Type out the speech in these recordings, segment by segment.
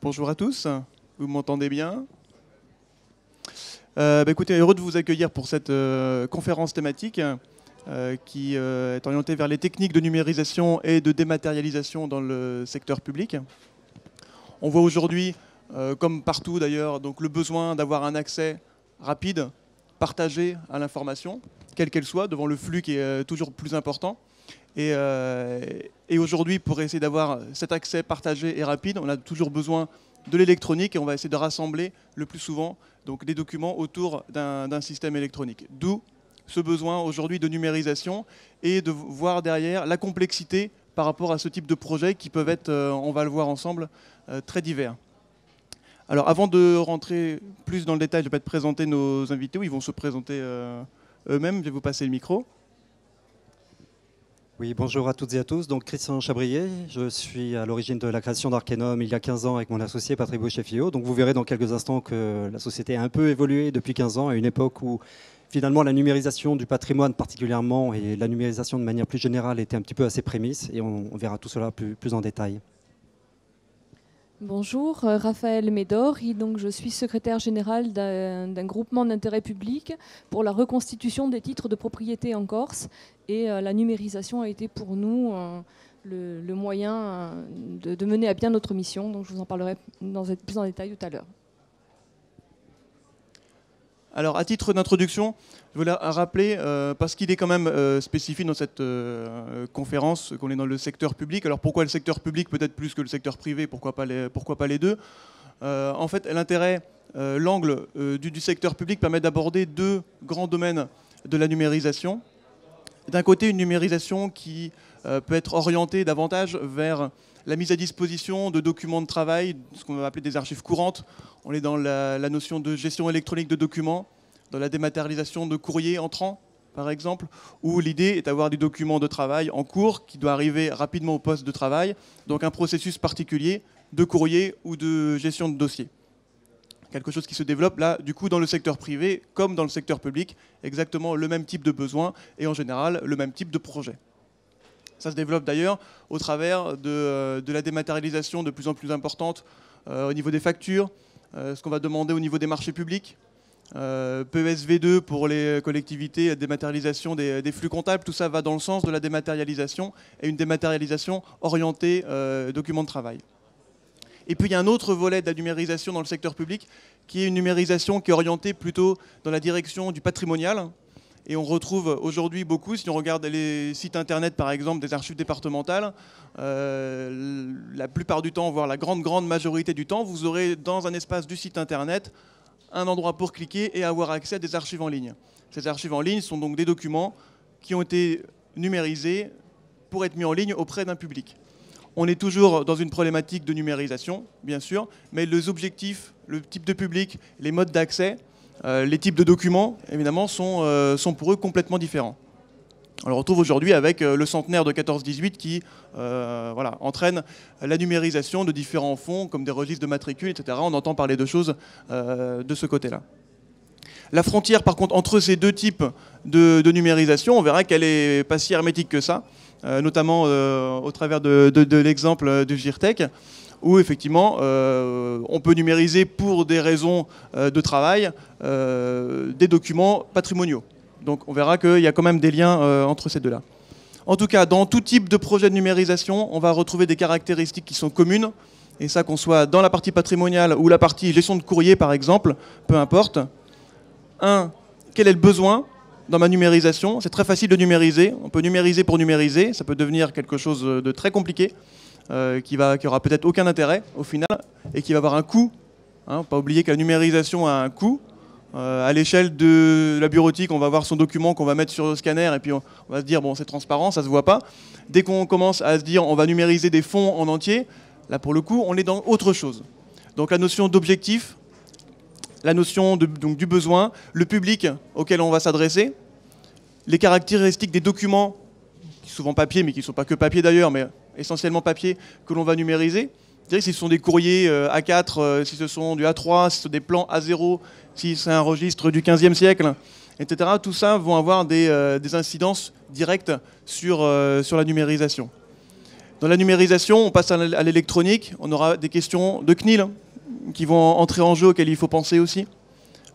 Bonjour à tous, vous m'entendez bien? Écoutez, heureux de vous accueillir pour cette conférence thématique qui est orientée vers les techniques de numérisation et de dématérialisation dans le secteur public. On voit aujourd'hui, comme partout d'ailleurs, donc le besoin d'avoir un accès rapide, partagé à l'information, quelle qu'elle soit, devant le flux qui est toujours plus important. Et aujourd'hui, pour essayer d'avoir cet accès partagé et rapide, on a toujours besoin de l'électronique et on va essayer de rassembler le plus souvent donc, des documents autour d'un système électronique. D'où ce besoin aujourd'hui de numérisation et de voir derrière la complexité par rapport à ce type de projets qui peuvent être, on va le voir ensemble, très divers. Alors avant de rentrer plus dans le détail, je vais peut-être présenter nos invités, où ils vont se présenter eux-mêmes. Je vais vous passer le micro. Oui, bonjour à toutes et à tous. Donc Christian Chabrier, je suis à l'origine de la création d'Arkenum il y a 15 ans avec mon associé Patrick Boucher-Fillot. Donc vous verrez dans quelques instants que la société a un peu évolué depuis 15 ans, à une époque où finalement la numérisation du patrimoine particulièrement et la numérisation de manière plus générale était un petit peu à ses prémices, et on verra tout cela plus en détail. Bonjour, Raphaël Médor, donc je suis secrétaire général d'un groupement d'intérêt public pour la reconstitution des titres de propriété en Corse, et la numérisation a été pour nous le moyen de mener à bien notre mission, donc je vous en parlerai plus en détail tout à l'heure. Alors, à titre d'introduction, je voulais rappeler, parce qu'il est quand même spécifique dans cette conférence, qu'on est dans le secteur public. Alors, pourquoi le secteur public peut-être plus que le secteur privé? Pourquoi pas les deux? En fait, l'intérêt, l'angle du secteur public permet d'aborder deux grands domaines de la numérisation. D'un côté, une numérisation qui peut être orientée davantage vers la mise à disposition de documents de travail, ce qu'on va appeler des archives courantes. On est dans la notion de gestion électronique de documents, dans la dématérialisation de courriers entrants, par exemple, où l'idée est d'avoir des documents de travail en cours qui doivent arriver rapidement au poste de travail, donc un processus particulier de courrier ou de gestion de dossier. Quelque chose qui se développe là, du coup, dans le secteur privé comme dans le secteur public, exactement le même type de besoin et en général le même type de projet. Ça se développe d'ailleurs au travers de la dématérialisation de plus en plus importante au niveau des factures, ce qu'on va demander au niveau des marchés publics, PESV2 pour les collectivités, la dématérialisation des flux comptables, tout ça va dans le sens de la dématérialisation et une dématérialisation orientée documents de travail. Et puis il y a un autre volet de la numérisation dans le secteur public qui est une numérisation qui est orientée plutôt dans la direction du patrimonial. Et on retrouve aujourd'hui beaucoup, si on regarde les sites internet par exemple des archives départementales, la plupart du temps, voire la grande majorité du temps, vous aurez dans un espace du site internet un endroit pour cliquer et avoir accès à des archives en ligne. Ces archives en ligne sont donc des documents qui ont été numérisés pour être mis en ligne auprès d'un public. On est toujours dans une problématique de numérisation, bien sûr, mais les objectifs, le type de public, les modes d'accès, les types de documents, évidemment, sont pour eux complètement différents. On le retrouve aujourd'hui avec le centenaire de 14-18 qui entraîne la numérisation de différents fonds, comme des registres de matricules, etc. On entend parler de choses de ce côté-là. La frontière, par contre, entre ces deux types de numérisation, on verra qu'elle n'est pas si hermétique que ça, notamment au travers de l'exemple du GIRTEC, où effectivement on peut numériser pour des raisons de travail des documents patrimoniaux. Donc on verra qu'il y a quand même des liens entre ces deux-là. En tout cas, dans tout type de projet de numérisation, on va retrouver des caractéristiques qui sont communes, et ça qu'on soit dans la partie patrimoniale ou la partie gestion de courrier par exemple, peu importe. Un, quel est le besoin dans ma numérisation? C'est très facile de numériser, on peut numériser pour numériser, ça peut devenir quelque chose de très compliqué. Qui aura peut-être aucun intérêt au final et qui va avoir un coût. Hein, pas oublier que la numérisation a un coût. À l'échelle de la bureautique, on va voir son document qu'on va mettre sur le scanner et puis on va se dire bon, c'est transparent, ça se voit pas. Dès qu'on commence à se dire on va numériser des fonds en entier, là pour le coup on est dans autre chose. Donc la notion d'objectif, la notion donc, du besoin, le public auquel on va s'adresser, les caractéristiques des documents, souvent papier mais qui ne sont pas que papier d'ailleurs, mais essentiellement papier, que l'on va numériser. C'est-à-dire si ce sont des courriers A4, si ce sont du A3, si ce sont des plans A0, si c'est un registre du 15e siècle, etc. Tout ça vont avoir des incidences directes sur la numérisation. Dans la numérisation, on passe à l'électronique, on aura des questions de CNIL qui vont entrer en jeu, auxquelles il faut penser aussi.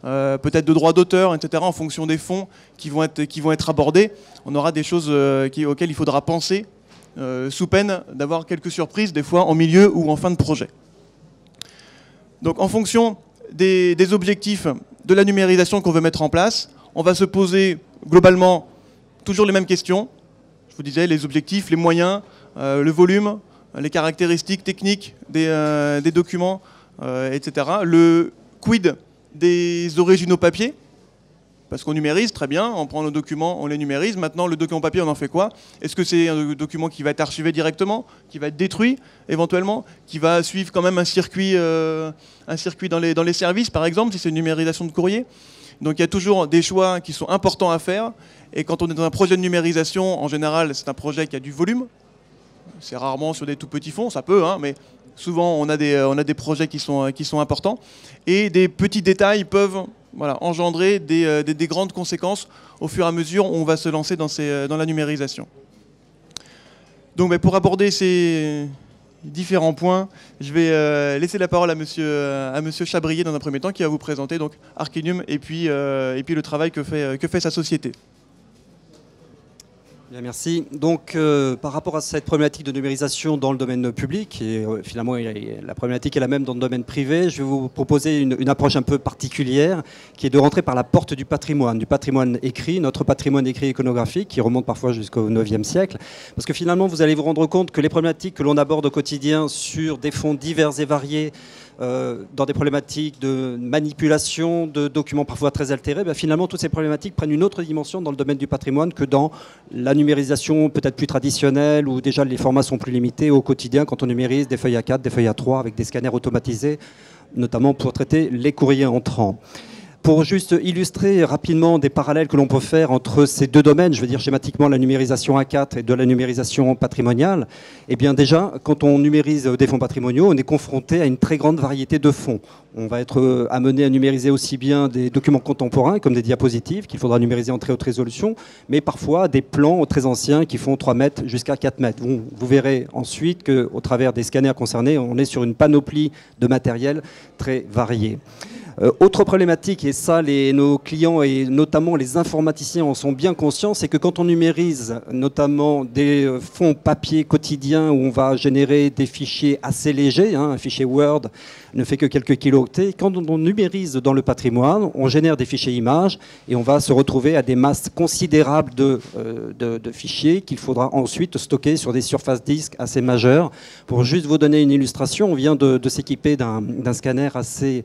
Peut-être de droits d'auteur, etc., en fonction des fonds qui vont être abordés. On aura des choses auxquelles il faudra penser, sous peine d'avoir quelques surprises, des fois en milieu ou en fin de projet. Donc en fonction des objectifs de la numérisation qu'on veut mettre en place, on va se poser globalement toujours les mêmes questions. Je vous disais, les objectifs, les moyens, le volume, les caractéristiques techniques des documents, etc. Le quid des originaux papier, parce qu'on numérise, très bien, on prend nos documents, on les numérise. Maintenant, le document papier, on en fait quoi? Est-ce que c'est un document qui va être archivé directement, qui va être détruit éventuellement, qui va suivre quand même un circuit dans les services, par exemple, si c'est une numérisation de courrier? Donc il y a toujours des choix qui sont importants à faire. Et quand on est dans un projet de numérisation, en général, c'est un projet qui a du volume. C'est rarement sur des tout petits fonds, ça peut, hein, mais souvent on a des projets qui sont importants. Et des petits détails peuvent engendrer des grandes conséquences au fur et à mesure où on va se lancer dans la numérisation. Donc pour aborder ces différents points, je vais laisser la parole à monsieur Chabrier dans un premier temps, qui va vous présenter donc Arcanum et puis le travail que fait sa société. Bien, merci. Donc, par rapport à cette problématique de numérisation dans le domaine public, et finalement la problématique est la même dans le domaine privé, je vais vous proposer une approche un peu particulière, qui est de rentrer par la porte du patrimoine écrit, notre patrimoine écrit iconographique, qui remonte parfois jusqu'au 9e siècle. Parce que finalement, vous allez vous rendre compte que les problématiques que l'on aborde au quotidien sur des fonds divers et variés, dans des problématiques de manipulation de documents parfois très altérés, finalement toutes ces problématiques prennent une autre dimension dans le domaine du patrimoine que dans la numérisation peut-être plus traditionnelle, où déjà les formats sont plus limités au quotidien quand on numérise des feuilles A4, des feuilles A3 avec des scanners automatisés, notamment pour traiter les courriers entrants. Pour juste illustrer rapidement des parallèles que l'on peut faire entre ces deux domaines, je veux dire schématiquement la numérisation A4 et de la numérisation patrimoniale, eh bien déjà, quand on numérise des fonds patrimoniaux, on est confronté à une très grande variété de fonds. On va être amené à numériser aussi bien des documents contemporains, comme des diapositives, qu'il faudra numériser en très haute résolution, mais parfois des plans très anciens qui font 3 mètres jusqu'à 4 mètres. Vous verrez ensuite qu'au travers des scanners concernés, on est sur une panoplie de matériel très varié. Autre problématique, et ça nos clients et notamment les informaticiens en sont bien conscients, c'est que quand on numérise notamment des fonds papier quotidiens où on va générer des fichiers assez légers, un fichier Word ne fait que quelques kilooctets, quand on numérise dans le patrimoine, on génère des fichiers images et on va se retrouver à des masses considérables de fichiers qu'il faudra ensuite stocker sur des surfaces disques assez majeures. Pour juste vous donner une illustration, on vient de s'équiper d'un scanner assez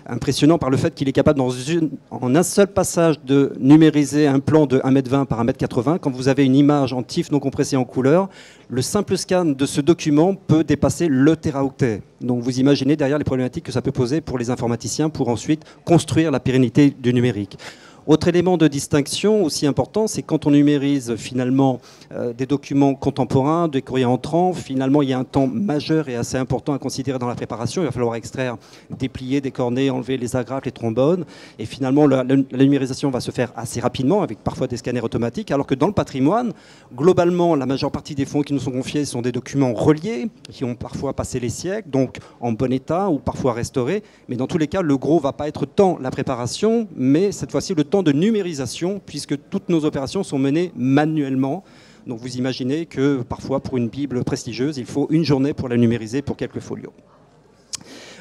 impressionnant par le fait qu'il est capable en un seul passage de numériser un plan de 1,20 m par 1,80 m. Quand vous avez une image en TIFF non compressée en couleur, le simple scan de ce document peut dépasser le téraoctet. Donc vous imaginez derrière les problématiques que ça peut poser pour les informaticiens pour ensuite construire la pérennité du numérique. Autre élément de distinction aussi important, c'est quand on numérise finalement des documents contemporains, des courriers entrants, finalement il y a un temps majeur et assez important à considérer dans la préparation. Il va falloir extraire, déplier, décorner, enlever les agrafes, les trombones. Et finalement la numérisation va se faire assez rapidement avec parfois des scanners automatiques. Alors que dans le patrimoine, globalement la majeure partie des fonds qui nous sont confiés sont des documents reliés, qui ont parfois passé les siècles, donc en bon état ou parfois restaurés. Mais dans tous les cas, le gros ne va pas être tant la préparation, mais cette fois-ci le temps de numérisation, puisque toutes nos opérations sont menées manuellement. Donc vous imaginez que parfois pour une Bible prestigieuse, il faut une journée pour la numériser pour quelques folios.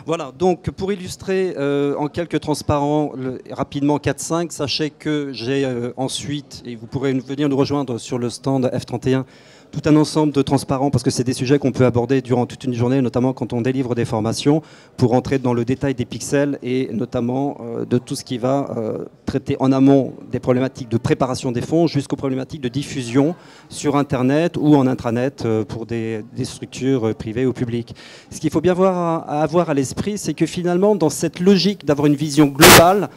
Voilà, donc pour illustrer en quelques transparents rapidement 4-5, sachez que j'ai ensuite, et vous pourrez venir nous rejoindre sur le stand F31, tout un ensemble de transparents, parce que c'est des sujets qu'on peut aborder durant toute une journée, notamment quand on délivre des formations, pour entrer dans le détail des pixels et notamment de tout ce qui va traiter en amont des problématiques de préparation des fonds jusqu'aux problématiques de diffusion sur Internet ou en intranet pour des structures privées ou publiques. Ce qu'il faut bien avoir à l'esprit, c'est que finalement, dans cette logique d'avoir une vision globale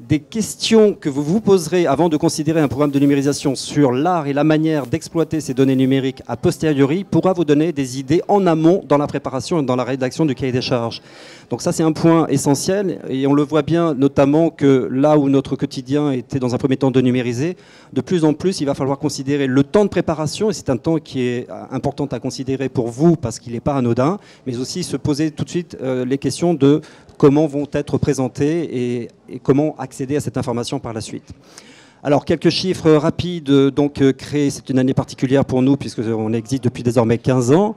des questions que vous vous poserez avant de considérer un programme de numérisation sur l'art et la manière d'exploiter ces données numériques a posteriori pourra vous donner des idées en amont dans la préparation et dans la rédaction du cahier des charges. Donc ça, c'est un point essentiel et on le voit bien notamment que là où notre quotidien était dans un premier temps de numériser, de plus en plus, il va falloir considérer le temps de préparation et c'est un temps qui est important à considérer pour vous parce qu'il n'est pas anodin, mais aussi se poser tout de suite les questions de comment vont être présentés et comment accéder à cette information par la suite. Alors, quelques chiffres rapides. Donc, créé, c'est une année particulière pour nous puisqu'on existe depuis désormais 15 ans.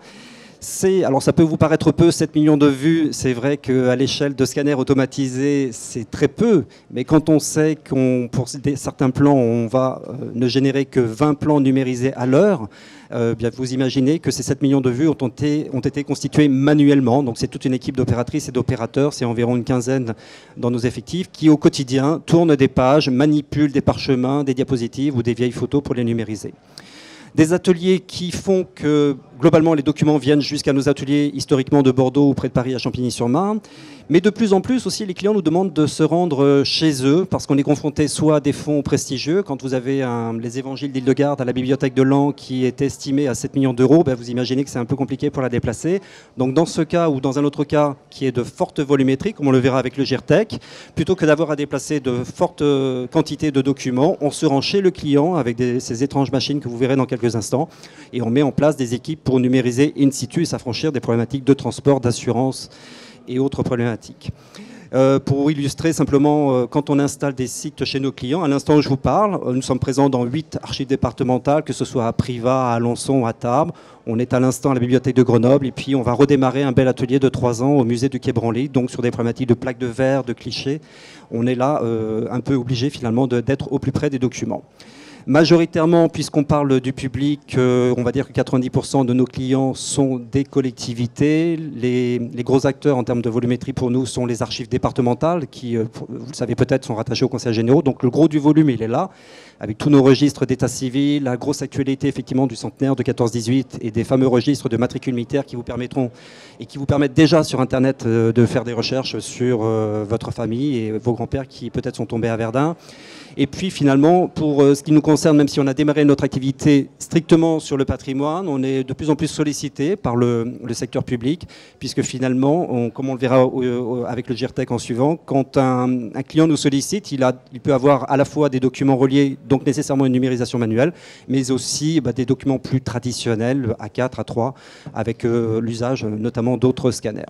Alors ça peut vous paraître peu, 7 millions de vues, c'est vrai qu'à l'échelle de scanners automatisés, c'est très peu, mais quand on sait qu'on, pour certains plans, on va ne générer que 20 plans numérisés à l'heure, bien vous imaginez que ces 7 millions de vues ont été constitués manuellement, donc c'est toute une équipe d'opératrices et d'opérateurs, c'est environ une quinzaine dans nos effectifs, qui au quotidien tournent des pages, manipulent des parchemins, des diapositives ou des vieilles photos pour les numériser. Des ateliers qui font que, globalement, les documents viennent jusqu'à nos ateliers historiquement de Bordeaux ou près de Paris à Champigny-sur-Marne. Mais de plus en plus aussi, les clients nous demandent de se rendre chez eux parce qu'on est confronté soit à des fonds prestigieux. Quand vous avez les évangiles d'Île-de-Garde à la bibliothèque de Laon qui est estimé à 7 millions d'euros, ben vous imaginez que c'est un peu compliqué pour la déplacer. Donc dans ce cas ou dans un autre cas qui est de forte volumétrie, comme on le verra avec le GIRTEC, plutôt que d'avoir à déplacer de fortes quantités de documents, on se rend chez le client avec ces étranges machines que vous verrez dans quelques instants et on met en place des équipes pour numériser in situ et s'affranchir des problématiques de transport, d'assurance et autres problématiques. Pour illustrer simplement, quand on installe des sites chez nos clients, à l'instant où je vous parle, nous sommes présents dans 8 archives départementales, que ce soit à Privas, à Alençon, à Tarbes. On est à l'instant à la bibliothèque de Grenoble et puis on va redémarrer un bel atelier de 3 ans au musée du Quai Branly, donc sur des problématiques de plaques de verre, de clichés. On est là un peu obligé finalement d'être au plus près des documents. Majoritairement, puisqu'on parle du public, on va dire que 90% de nos clients sont des collectivités. Les gros acteurs en termes de volumétrie pour nous sont les archives départementales qui, vous le savez peut-être, sont rattachées au Conseil général. Donc le gros du volume, il est là, avec tous nos registres d'état civil, la grosse actualité effectivement du centenaire de 14-18 et des fameux registres de matricules militaires qui vous permettront et qui vous permettent déjà sur Internet de faire des recherches sur votre famille et vos grands-pères qui peut-être sont tombés à Verdun. Et puis finalement, pour ce qui nous concerne, même si on a démarré notre activité strictement sur le patrimoine, on est de plus en plus sollicité par le secteur public, puisque finalement, comme on le verra avec le GIRTEC en suivant, quand un client nous sollicite, il peut avoir à la fois des documents reliés, donc nécessairement une numérisation manuelle, mais aussi des documents plus traditionnels, A4, A3, avec l'usage notamment d'autres scanners.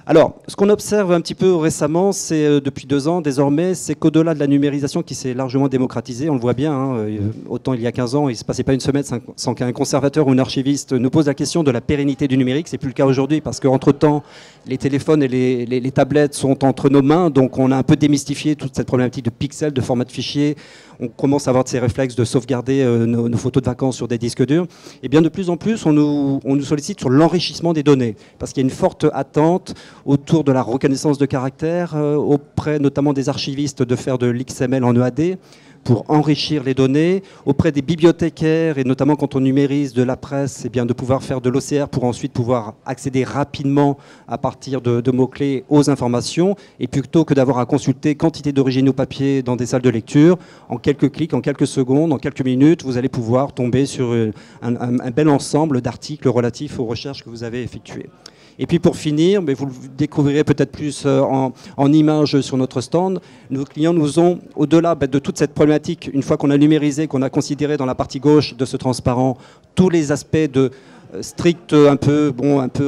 Alors, ce qu'on observe un petit peu récemment, c'est depuis 2 ans désormais, c'est qu'au-delà de la numérisation qui s'est largement démocratisée, on le voit bien, hein, autant il y a 15 ans, il ne se passait pas une semaine sans qu'un conservateur ou un archiviste nous pose la question de la pérennité du numérique. C'est plus le cas aujourd'hui parce qu'entre-temps, les téléphones et les tablettes sont entre nos mains, donc on a un peu démystifié toute cette problématique de pixels, de format de fichier. On commence à avoir de ces réflexes de sauvegarder nos photos de vacances sur des disques durs. Et bien de plus en plus, on nous sollicite sur l'enrichissement des données, parce qu'il y a une forte attente autour de la reconnaissance de caractère, auprès notamment des archivistes de faire de l'XML en EAD, pour enrichir les données, auprès des bibliothécaires, et notamment quand on numérise de la presse, eh bien de pouvoir faire de l'OCR pour ensuite pouvoir accéder rapidement à partir de mots-clés aux informations, et plutôt que d'avoir à consulter quantité d'originaux papier dans des salles de lecture, en quelques clics, en quelques secondes, en quelques minutes, vous allez pouvoir tomber sur un bel ensemble d'articles relatifs aux recherches que vous avez effectuées. Et puis pour finir, mais vous le découvrirez peut-être plus en images sur notre stand, nos clients nous ont, au-delà de toute cette problématique, une fois qu'on a numérisé, qu'on a considéré dans la partie gauche de ce transparent tous les aspects de strict, un peu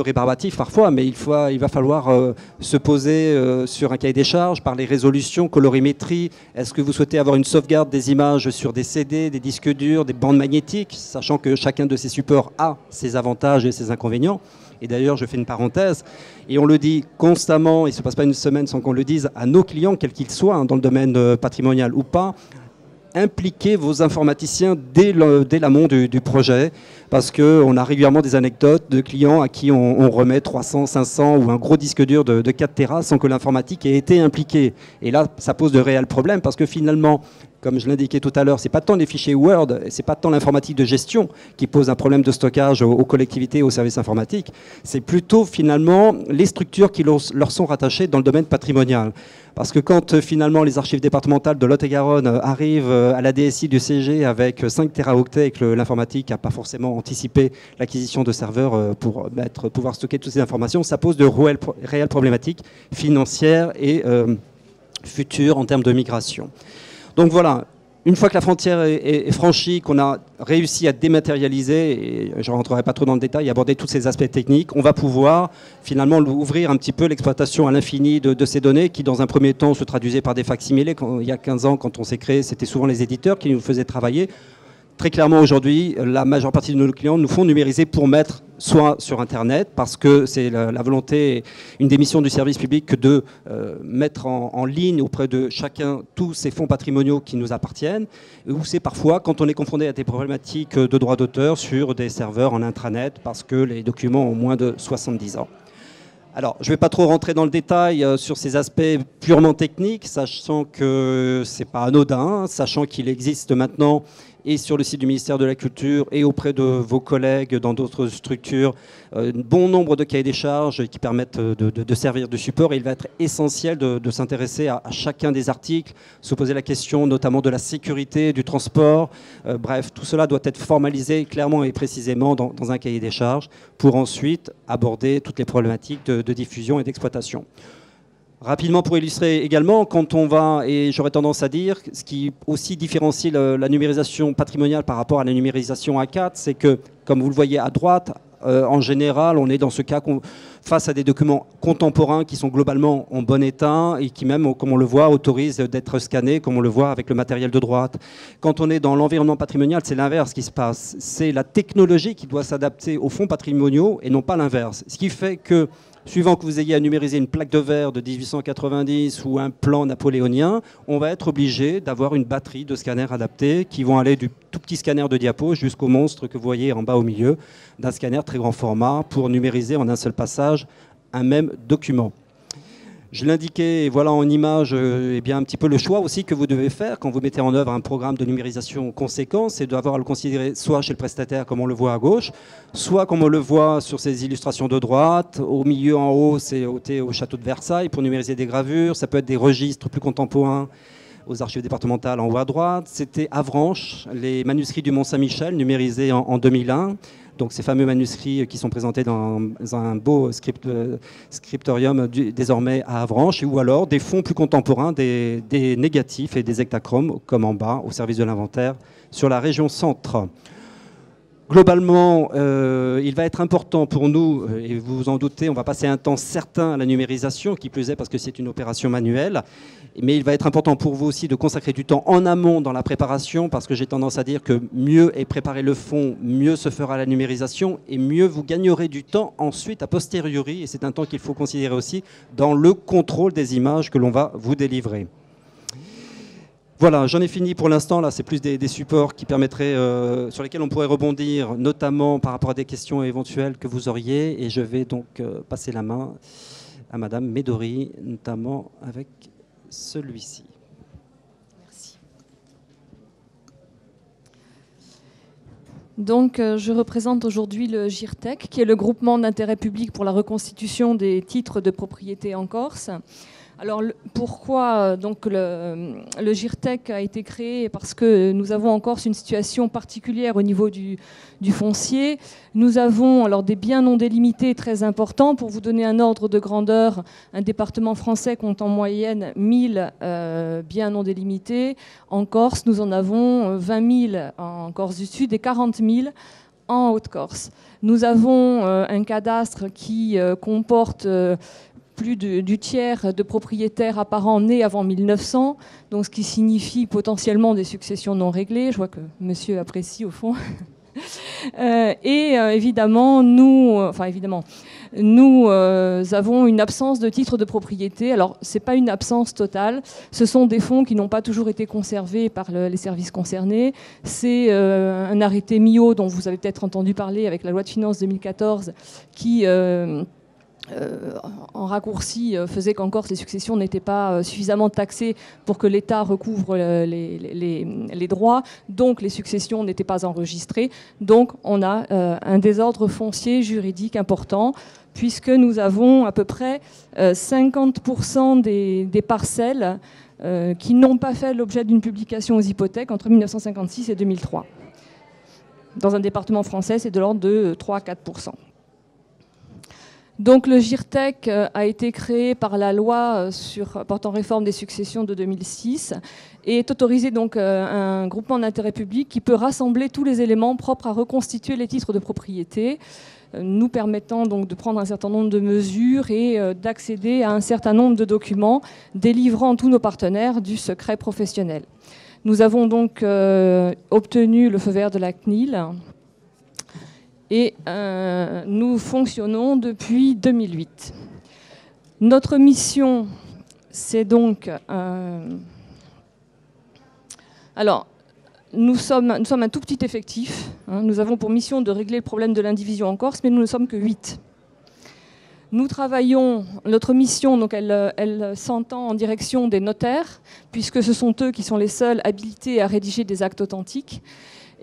rébarbatif parfois, mais il va falloir se poser sur un cahier des charges, par les résolutions, colorimétrie. Est-ce que vous souhaitez avoir une sauvegarde des images sur des CD, des disques durs, des bandes magnétiques, sachant que chacun de ces supports a ses avantages et ses inconvénients. Et d'ailleurs, je fais une parenthèse, et on le dit constamment, il ne se passe pas une semaine sans qu'on le dise à nos clients, quels qu'ils soient, hein, dans le domaine patrimonial ou pas, impliquez vos informaticiens dès l'amont du projet, parce qu'on a régulièrement des anecdotes de clients à qui on remet 300, 500 ou un gros disque dur de 4 Tera sans que l'informatique ait été impliquée. Et là, ça pose de réels problèmes, parce que finalement, comme je l'indiquais tout à l'heure, ce n'est pas tant les fichiers Word, ce n'est pas tant l'informatique de gestion qui pose un problème de stockage aux collectivités, aux services informatiques, c'est plutôt finalement les structures qui leur sont rattachées dans le domaine patrimonial. Parce que quand finalement les archives départementales de Lot-et-Garonne arrivent à la DSI du CG avec 5 téraoctets et que l'informatique n'a pas forcément anticipé l'acquisition de serveurs pour pouvoir stocker toutes ces informations, ça pose de réelles problématiques financières et futures en termes de migration. Donc voilà, une fois que la frontière est franchie, qu'on a réussi à dématérialiser, et je ne rentrerai pas trop dans le détail, aborder tous ces aspects techniques, on va pouvoir finalement ouvrir un petit peu l'exploitation à l'infini de ces données qui, dans un premier temps, se traduisaient par des facsimilés. Il y a 15 ans, quand on s'est créé, c'était souvent les éditeurs qui nous faisaient travailler. Très clairement, aujourd'hui, la majeure partie de nos clients nous font numériser pour mettre soit sur Internet, parce que c'est la volonté, une des missions du service public, que de mettre en ligne auprès de chacun tous ces fonds patrimoniaux qui nous appartiennent, ou c'est parfois, quand on est confronté à des problématiques de droit d'auteur, sur des serveurs en intranet, parce que les documents ont moins de 70 ans. Alors, je ne vais pas trop rentrer dans le détail sur ces aspects purement techniques, sachant que ce n'est pas anodin, sachant qu'il existe maintenant, et sur le site du ministère de la Culture et auprès de vos collègues dans d'autres structures, un bon nombre de cahiers des charges qui permettent de servir de support. Et il va être essentiel de s'intéresser à chacun des articles, se poser la question notamment de la sécurité, du transport. Bref, tout cela doit être formalisé clairement et précisément dans un cahier des charges pour ensuite aborder toutes les problématiques de diffusion et d'exploitation. Rapidement, pour illustrer également, quand on va, et j'aurais tendance à dire, ce qui aussi différencie la numérisation patrimoniale par rapport à la numérisation A4, c'est que, comme vous le voyez à droite, en général, on est dans ce cas face à des documents contemporains qui sont globalement en bon état et qui même, comme on le voit, autorisent d'être scannés, comme on le voit avec le matériel de droite. Quand on est dans l'environnement patrimonial, c'est l'inverse qui se passe. C'est la technologie qui doit s'adapter aux fonds patrimoniaux et non pas l'inverse. Ce qui fait que, suivant que vous ayez à numériser une plaque de verre de 1890 ou un plan napoléonien, on va être obligé d'avoir une batterie de scanners adaptés qui vont aller du tout petit scanner de diapo jusqu'au monstre que vous voyez en bas au milieu d'un scanner très grand format pour numériser en un seul passage un même document. Je l'indiquais, voilà en image, eh bien un petit peu le choix aussi que vous devez faire quand vous mettez en œuvre un programme de numérisation conséquent, c'est d'avoir à le considérer soit chez le prestataire, comme on le voit à gauche, soit comme on le voit sur ces illustrations de droite. Au milieu, en haut, c'est au château de Versailles pour numériser des gravures. Ça peut être des registres plus contemporains aux archives départementales en haut à droite. C'était Avranches, les manuscrits du Mont-Saint-Michel, numérisés en 2001. Donc ces fameux manuscrits qui sont présentés dans un beau scriptorium désormais à Avranches, ou alors des fonds plus contemporains, des négatifs et des hectachromes, comme en bas, au service de l'inventaire, sur la région centre. Globalement, il va être important pour nous, et vous vous en doutez, on va passer un temps certain à la numérisation, qui plus est parce que c'est une opération manuelle, mais il va être important pour vous aussi de consacrer du temps en amont dans la préparation, parce que j'ai tendance à dire que mieux est préparé le fond, mieux se fera la numérisation, et mieux vous gagnerez du temps ensuite a posteriori, et c'est un temps qu'il faut considérer aussi dans le contrôle des images que l'on va vous délivrer. Voilà, j'en ai fini pour l'instant. Là, c'est plus des supports qui permettraient, sur lesquels on pourrait rebondir, notamment par rapport à des questions éventuelles que vous auriez. Et je vais donc passer la main à Madame Médori, notamment avec celui-ci. Merci. Donc, je représente aujourd'hui le GIRTEC, qui est le groupement d'intérêt public pour la reconstitution des titres de propriété en Corse. Alors pourquoi donc le GIRTEC a été créé? Parce que nous avons en Corse une situation particulière au niveau du foncier. Nous avons alors des biens non délimités très importants. Pour vous donner un ordre de grandeur, un département français compte en moyenne 1000 biens non délimités. En Corse, nous en avons 20 000 en Corse du Sud et 40 000 en Haute-Corse. Nous avons un cadastre qui comporte plus du tiers de propriétaires apparents nés avant 1900, donc ce qui signifie potentiellement des successions non réglées. Je vois que monsieur apprécie au fond. Évidemment, nous avons une absence de titres de propriété. Alors, ce n'est pas une absence totale. Ce sont des fonds qui n'ont pas toujours été conservés par les services concernés. C'est un arrêté MIO dont vous avez peut-être entendu parler avec la loi de finances 2014 qui en raccourci faisait qu'en Corse, les successions n'étaient pas suffisamment taxées pour que l'État recouvre les droits, donc les successions n'étaient pas enregistrées. Donc on a un désordre foncier juridique important, puisque nous avons à peu près 50% des parcelles qui n'ont pas fait l'objet d'une publication aux hypothèques entre 1956 et 2003. Dans un département français, c'est de l'ordre de 3-4%. Donc le GIRTEC a été créé par la loi portant réforme des successions de 2006 et est autorisé donc un groupement d'intérêt public qui peut rassembler tous les éléments propres à reconstituer les titres de propriété, nous permettant donc de prendre un certain nombre de mesures et d'accéder à un certain nombre de documents, délivrant tous nos partenaires du secret professionnel. Nous avons donc obtenu le feu vert de la CNIL et nous fonctionnons depuis 2008. Notre mission, c'est donc... alors, nous sommes un tout petit effectif. Hein, nous avons pour mission de régler le problème de l'indivision en Corse, mais nous ne sommes que 8. Nous travaillons, notre mission, donc elle s'entend en direction des notaires, puisque ce sont eux qui sont les seuls habilités à rédiger des actes authentiques,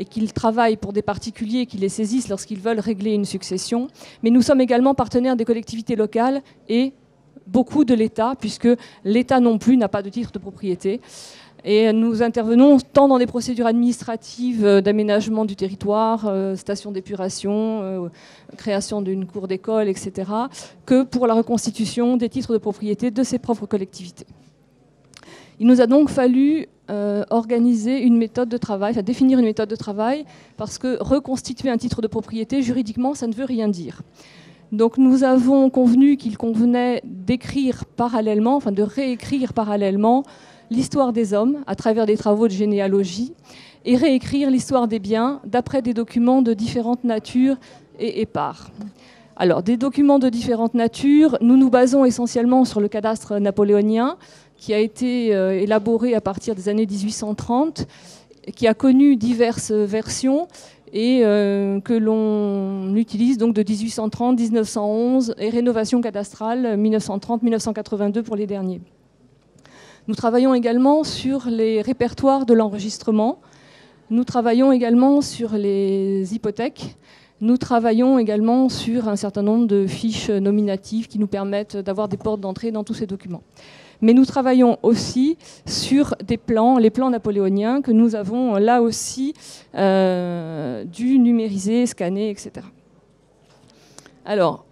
et qu'ils travaillent pour des particuliers qui les saisissent lorsqu'ils veulent régler une succession. Mais nous sommes également partenaires des collectivités locales et beaucoup de l'État, puisque l'État non plus n'a pas de titre de propriété. Et nous intervenons tant dans des procédures administratives d'aménagement du territoire, stations d'épuration, création d'une cour d'école, etc., que pour la reconstitution des titres de propriété de ses propres collectivités. Il nous a donc fallu organiser une méthode de travail, enfin définir une méthode de travail, parce que reconstituer un titre de propriété, juridiquement, ça ne veut rien dire. Donc nous avons convenu qu'il convenait d'écrire parallèlement, enfin de réécrire parallèlement l'histoire des hommes à travers des travaux de généalogie et réécrire l'histoire des biens d'après des documents de différentes natures et parts. Alors, des documents de différentes natures, nous nous basons essentiellement sur le cadastre napoléonien qui a été élaboré à partir des années 1830, qui a connu diverses versions et que l'on utilise donc de 1830, 1911 et rénovation cadastrale 1930-1982 pour les derniers. Nous travaillons également sur les répertoires de l'enregistrement. Nous travaillons également sur les hypothèques. Nous travaillons également sur un certain nombre de fiches nominatives qui nous permettent d'avoir des portes d'entrée dans tous ces documents. Mais nous travaillons aussi sur des plans, les plans napoléoniens que nous avons là aussi dû numériser, scanner, etc. Alors,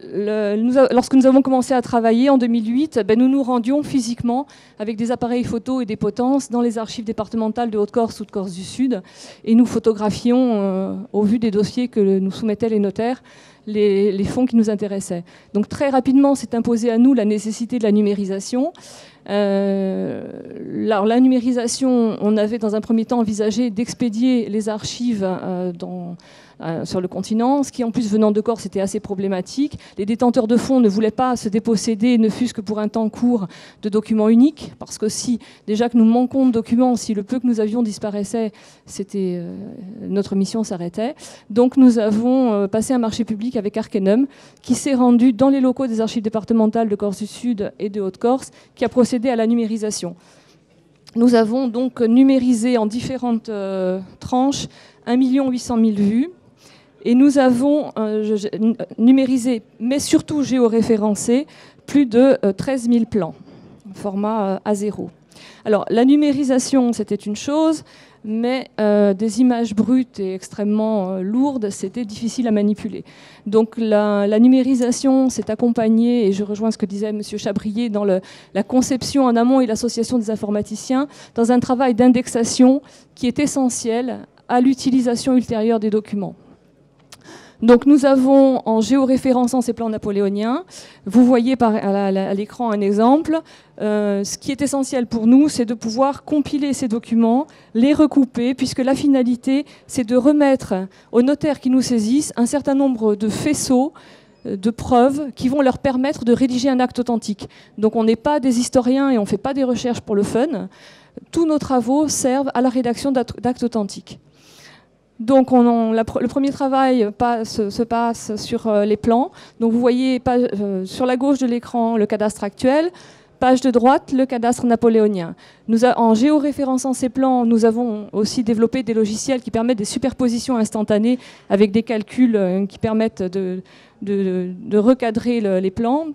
lorsque nous avons commencé à travailler en 2008, nous nous rendions physiquement avec des appareils photo et des potences dans les archives départementales de Haute-Corse ou de Corse du Sud et nous photographions, au vu des dossiers que nous soumettaient les notaires, les fonds qui nous intéressaient. Donc très rapidement s'est imposée à nous la nécessité de la numérisation. Alors, la numérisation, on avait dans un premier temps envisagé d'expédier les archives sur le continent, ce qui en plus venant de Corse était assez problématique. Les détenteurs de fonds ne voulaient pas se déposséder, ne fût-ce que pour un temps court, de documents uniques, parce que si déjà que nous manquons de documents, si le peu que nous avions disparaissait, notre mission s'arrêtait. Donc nous avons passé un marché public avec Arkenum, qui s'est rendu dans les locaux des archives départementales de Corse du Sud et de Haute-Corse, qui a procédé à la numérisation. Nous avons donc numérisé en différentes tranches 1 800 000 vues. Et nous avons numérisé, mais surtout géoréférencé, plus de 13 000 plans, format A0. Alors, la numérisation, c'était une chose, mais des images brutes et extrêmement lourdes, c'était difficile à manipuler. Donc, la numérisation s'est accompagnée, et je rejoins ce que disait M. Chabrier, dans la conception en amont et l'association des informaticiens, dans un travail d'indexation qui est essentiel à l'utilisation ultérieure des documents. Donc nous avons, en géoréférençant ces plans napoléoniens, vous voyez à l'écran un exemple, ce qui est essentiel pour nous, c'est de pouvoir compiler ces documents, les recouper, puisque la finalité, c'est de remettre aux notaires qui nous saisissent un certain nombre de faisceaux, de preuves qui vont leur permettre de rédiger un acte authentique. Donc on n'est pas des historiens et on ne fait pas des recherches pour le fun. Tous nos travaux servent à la rédaction d'actes authentiques. Donc le premier travail se passe sur les plans. Donc vous voyez sur la gauche de l'écran le cadastre actuel, page de droite le cadastre napoléonien. En géoréférençant ces plans, nous avons aussi développé des logiciels qui permettent des superpositions instantanées avec des calculs qui permettent de recadrer les plans.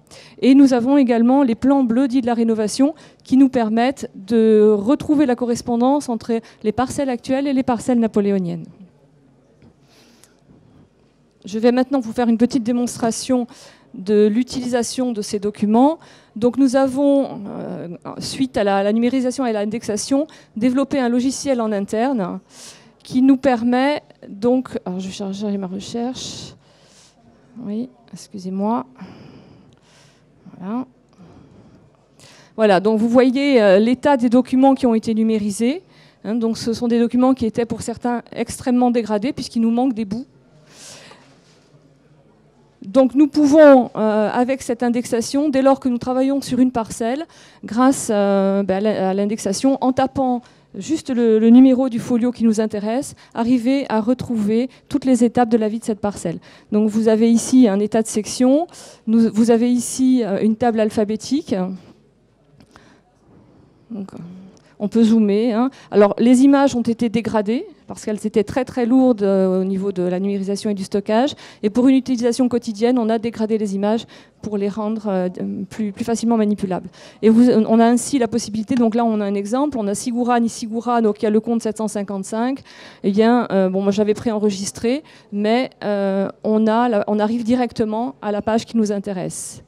Et nous avons également les plans bleus dits de la rénovation qui nous permettent de retrouver la correspondance entre les parcelles actuelles et les parcelles napoléoniennes. Je vais maintenant vous faire une petite démonstration de l'utilisation de ces documents. Donc nous avons, suite à la numérisation et à l'indexation, développé un logiciel en interne qui nous permet donc... Alors je vais charger ma recherche. Oui, excusez-moi. Voilà, donc vous voyez l'état des documents qui ont été numérisés. Donc ce sont des documents qui étaient pour certains extrêmement dégradés puisqu'il nous manque des bouts. Donc nous pouvons, avec cette indexation, dès lors que nous travaillons sur une parcelle, grâce à l'indexation, en tapant juste le numéro du folio qui nous intéresse, arriver à retrouver toutes les étapes de la vie de cette parcelle. Donc vous avez ici un état de section, vous avez ici une table alphabétique. Donc, on peut zoomer. Alors les images ont été dégradées parce qu'elles étaient très très lourdes au niveau de la numérisation et du stockage. Et pour une utilisation quotidienne, on a dégradé les images pour les rendre plus facilement manipulables. Et on a ainsi la possibilité, donc là on a un exemple, on a Sigura Nishigura, donc il y a le compte 755. Eh bien, moi j'avais préenregistré, mais on arrive directement à la page qui nous intéresse.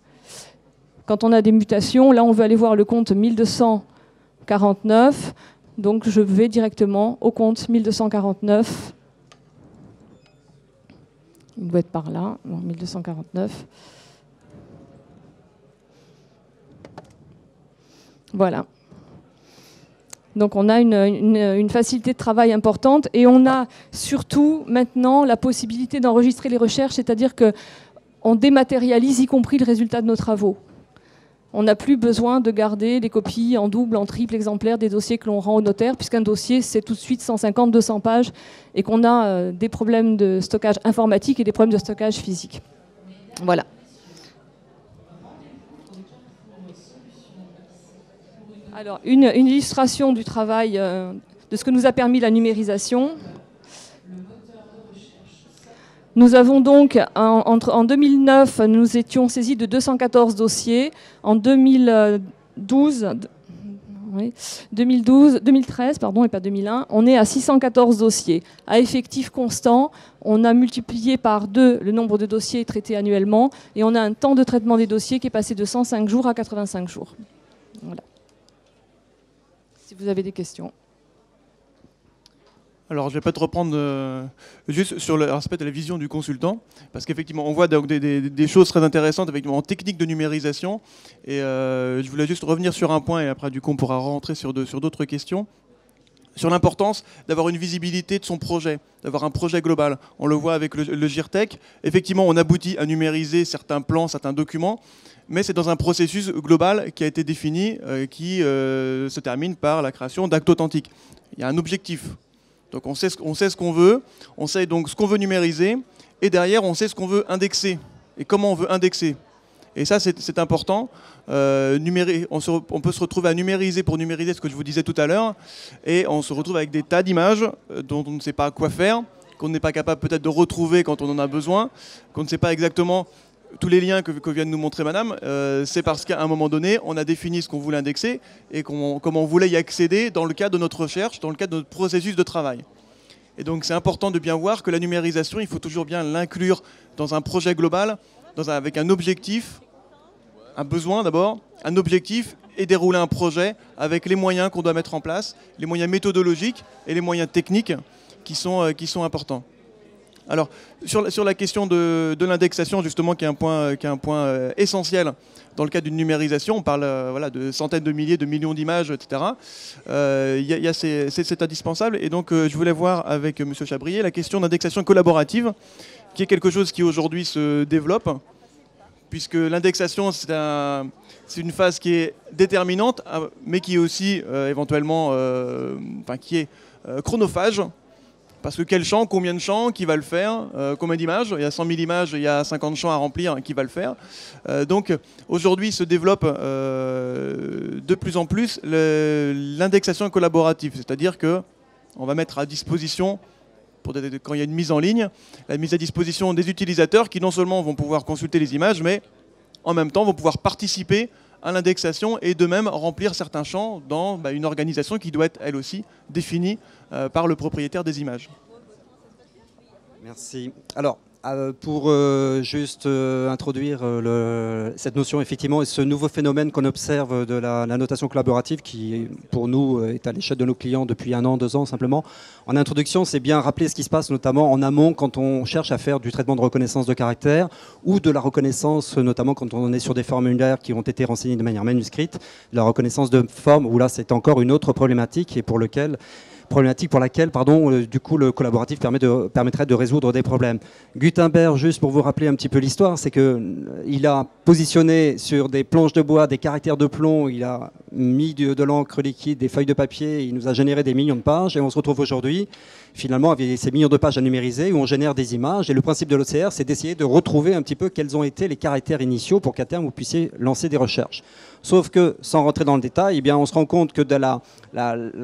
Quand on a des mutations, là on veut aller voir le compte 1249, donc je vais directement au compte 1249. Il doit être par là, bon, 1249. Voilà. Donc on a une facilité de travail importante et on a surtout maintenant la possibilité d'enregistrer les recherches, c'est-à-dire qu'on dématérialise y compris le résultat de nos travaux. On n'a plus besoin de garder des copies en double, en triple exemplaire des dossiers que l'on rend au notaire, puisqu'un dossier, c'est tout de suite 150, 200 pages, et qu'on a des problèmes de stockage informatique et des problèmes de stockage physique. Voilà. Alors, une illustration du travail, de ce que nous a permis la numérisation. Nous avons donc, en 2009, nous étions saisis de 214 dossiers. En 2013, et pas 2001, on est à 614 dossiers. À effectif constant, on a multiplié par 2 le nombre de dossiers traités annuellement et on a un temps de traitement des dossiers qui est passé de 105 jours à 85 jours. Voilà. Si vous avez des questions. Alors, je vais peut-être reprendre juste sur l'aspect de la vision du consultant, parce qu'effectivement, on voit donc des choses très intéressantes effectivement, en technique de numérisation. Et je voulais juste revenir sur un point, et après, du coup, on pourra rentrer sur d'autres questions. Sur l'importance d'avoir une visibilité de son projet, d'avoir un projet global. On le voit avec le GIRTech. Effectivement, on aboutit à numériser certains plans, certains documents, mais c'est dans un processus global qui a été défini, qui se termine par la création d'actes authentiques. Il y a un objectif. Donc on sait ce qu'on veut, on sait donc ce qu'on veut numériser, et derrière on sait ce qu'on veut indexer, et comment on veut indexer. Et ça c'est important, on peut se retrouver à numériser pour numériser ce que je vous disais tout à l'heure, et on se retrouve avec des tas d'images dont on ne sait pas quoi faire, qu'on n'est pas capable peut-être de retrouver quand on en a besoin, qu'on ne sait pas exactement tous les liens que vient de nous montrer madame, c'est parce qu'à un moment donné, on a défini ce qu'on voulait indexer et comment on voulait y accéder dans le cadre de notre recherche, dans le cadre de notre processus de travail. Et donc c'est important de bien voir que la numérisation, il faut toujours bien l'inclure dans un projet global, avec un objectif, un besoin d'abord, un objectif et dérouler un projet avec les moyens qu'on doit mettre en place, les moyens méthodologiques et les moyens techniques qui sont importants. Alors, sur la question de l'indexation, justement, qui est un point essentiel dans le cadre d'une numérisation, on parle de centaines de milliers, de millions d'images, etc. C'est indispensable. Et donc, je voulais voir avec M. Chabrier la question d'indexation collaborative, qui est quelque chose qui aujourd'hui se développe, puisque l'indexation, c'est une phase qui est déterminante, mais qui est aussi éventuellement qui est chronophage. Parce que quel champ, combien de champs, qui va le faire, combien d'images? Il y a 100 000 images, il y a 50 champs à remplir, qui va le faire? Donc aujourd'hui se développe de plus en plus l'indexation collaborative, c'est-à-dire qu'on va mettre à disposition, quand il y a une mise en ligne, la mise à disposition des utilisateurs qui non seulement vont pouvoir consulter les images, mais en même temps vont pouvoir participer à l'indexation et de même remplir certains champs dans une organisation qui doit être elle aussi définie par le propriétaire des images. Merci. Alors, pour juste introduire cette notion effectivement et ce nouveau phénomène qu'on observe de la notation collaborative qui pour nous est à l'échelle de nos clients depuis 1 an, 2 ans simplement. En introduction, c'est bien rappeler ce qui se passe notamment en amont quand on cherche à faire du traitement de reconnaissance de caractère ou de la reconnaissance notamment quand on est sur des formulaires qui ont été renseignés de manière manuscrite, de la reconnaissance de forme où là c'est encore une autre problématique et pour laquelle du coup, le collaboratif permettrait de résoudre des problèmes. Gutenberg, juste pour vous rappeler un petit peu l'histoire, c'est qu'il a positionné sur des planches de bois des caractères de plomb, il a mis de l'encre liquide, des feuilles de papier, il nous a généré des millions de pages et on se retrouve aujourd'hui finalement avec ces millions de pages à numériser où on génère des images et le principe de l'OCR c'est d'essayer de retrouver un petit peu quels ont été les caractères initiaux pour qu'à terme vous puissiez lancer des recherches. Sauf que, sans rentrer dans le détail, eh bien, on se rend compte que de la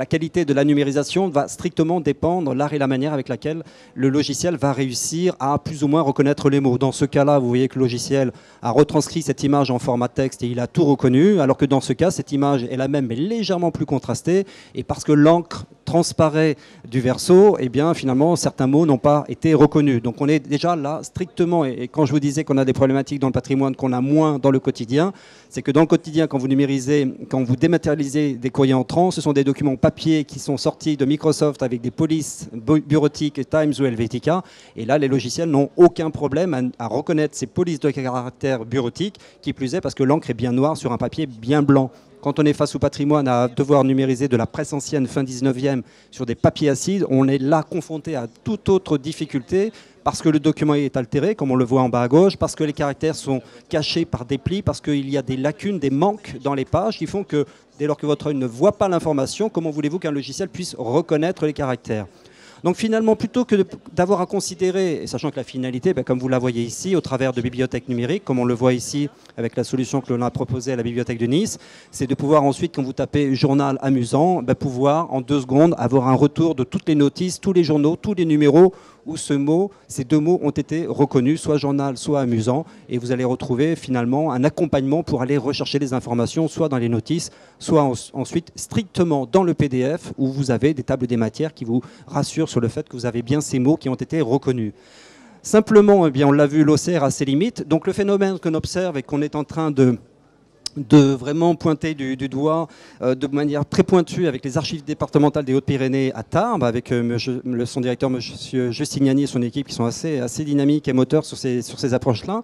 qualité de la numérisation va strictement dépendre l'art et la manière avec laquelle le logiciel va réussir à plus ou moins reconnaître les mots. Dans ce cas-là, vous voyez que le logiciel a retranscrit cette image en format texte et il a tout reconnu, alors que dans ce cas, cette image est la même mais légèrement plus contrastée. Et parce que l'encre transparaît du verso, eh bien, finalement, certains mots n'ont pas été reconnus. Donc on est déjà là strictement, et quand je vous disais qu'on a des problématiques dans le patrimoine qu'on a moins dans le quotidien, c'est que dans le quotidien, quand vous numérisez, quand vous dématérialisez des courriers entrants, ce sont des documents papier qui sont sortis de Microsoft avec des polices bureautiques, Times ou Helvetica. Et là, les logiciels n'ont aucun problème à reconnaître ces polices de caractères bureautiques, qui plus est parce que l'encre est bien noire sur un papier bien blanc. Quand on est face au patrimoine à devoir numériser de la presse ancienne fin 19e sur des papiers acides, on est là confronté à toute autre difficulté parce que le document est altéré, comme on le voit en bas à gauche, parce que les caractères sont cachés par des plis, parce qu'il y a des lacunes, des manques dans les pages qui font que dès lors que votre œil ne voit pas l'information, comment voulez-vous qu'un logiciel puisse reconnaître les caractères ? Donc finalement, plutôt que d'avoir à considérer, et sachant que la finalité, comme vous la voyez ici, au travers de bibliothèques numériques, comme on le voit ici avec la solution que l'on a proposée à la bibliothèque de Nice, c'est de pouvoir ensuite, quand vous tapez journal amusant, pouvoir en 2 secondes avoir un retour de toutes les notices, tous les journaux, tous les numéros où ces 2 mots ont été reconnus, soit journal, soit amusant, et vous allez retrouver finalement un accompagnement pour aller rechercher les informations, soit dans les notices, soit ensuite strictement dans le PDF, où vous avez des tables des matières qui vous rassurent sur le fait que vous avez bien ces mots qui ont été reconnus. Simplement, eh bien, on l'a vu, l'OCR a ses limites. Donc le phénomène qu'on observe et qu'on est en train de vraiment pointer du doigt de manière très pointue avec les archives départementales des Hautes-Pyrénées à Tarbes, avec son directeur, M. Justignani et son équipe qui sont assez dynamiques et moteurs sur ces approches-là.